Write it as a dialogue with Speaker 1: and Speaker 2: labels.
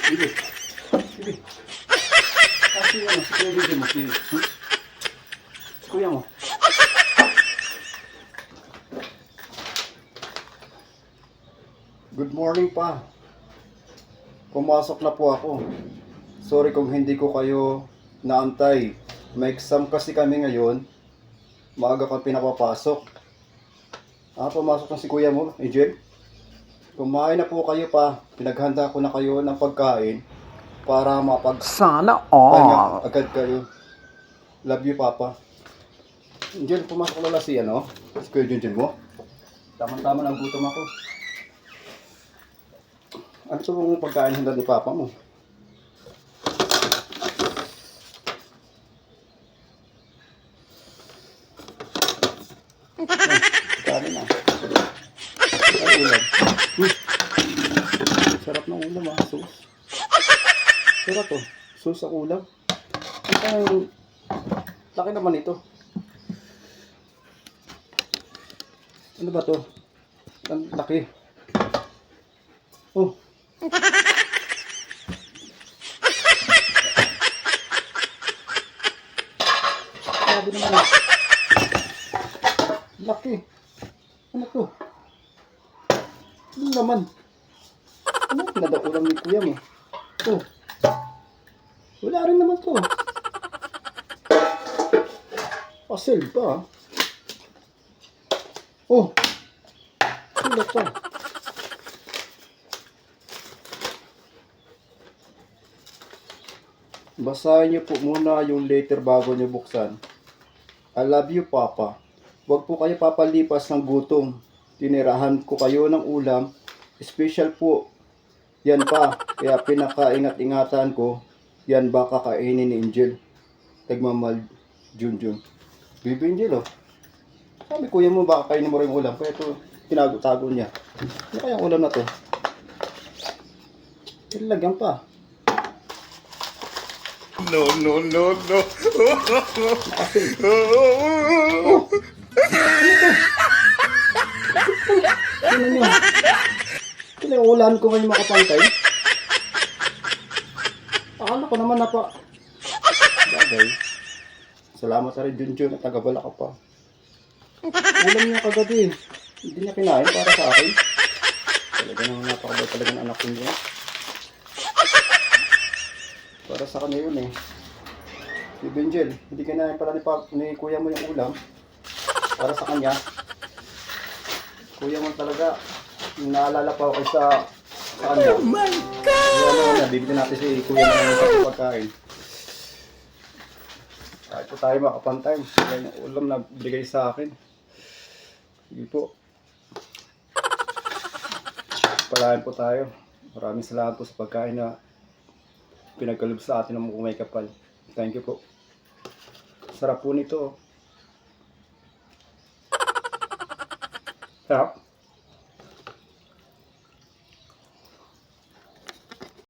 Speaker 1: Sige. Sige. Kasi ano, si Kuya Benji mo. Sige. Si Kuya mo. Good morning pa. Pumasok na po ako. Sorry kung hindi ko kayo naantay. May exam kasi kami ngayon. Maaga kang pinapapasok. Pumasok na si Kuya mo, Angel. Kumain na po kayo pa. Pinaghanda ko na kayo ng pagkain para
Speaker 2: Sana
Speaker 1: pahinga
Speaker 2: all.
Speaker 1: agad kayo. Love you, Papa. Angel, pumasok na si si Kuya Junjun mo. Tama-tama ng gutom ako. Ano ito mong pagkain handa ni Papa mo? Pagkain na. Ay, ulam. Sarap ng ulam Sus. Sarap to. Sus ang ulam. Ang laki naman ito. Ano ba to? Ang laki. Oh. Sabi naman. Laki. Ano to? Ano naman? Ano pinadakulang ni Kuya mo? Oh. Wala rin naman to. Pasel pa. Oh. Sila pa. Basahin niyo po muna yung letter bago niyo buksan. I love you, Papa. Huwag po kayo papalipas ng gutom. Tinirahan ko kayo ng ulam. Special po. Yan pa. Kaya pinakaingat-ingatan ko. Yan ba kakainin ni Angel? Nagmamahal, Junjun. Bibi Angel, oh. Sabi kuya mo, baka kainin mo rin ulam. Kaya ito, tinago-tago niya. Ano kaya ulam na to? Ilagyan pa.
Speaker 3: No.
Speaker 1: Nakasil. Oh! Ano nyo? Pinaulan ko ngayon makapantay. Akala ko naman na pa. Bagay. Salamat sa rin Junjun at tagabala ka pa. Ulam niya kagabi. Hindi niya kinain para sa akin. Talaga naman napakabay talaga ng anak niya. Para sa kanya yun eh. Si Benjel, hindi kinain pala ni kuya mo yung ulam. Para sa kanya. Kuya mo talaga, naalala pa ako sa kanya.
Speaker 2: Oh my God!
Speaker 1: Kaya bibili natin si kuya mo ng pagkain. Kahit po tayo makapantay. Yan yung ulam na bigay sa akin. Sige po. Palayan po tayo. Maraming salamat po sa pagkain na pinagkaloob sa atin ng mga kapal. Thank you po. Sarap po nito. Sarap.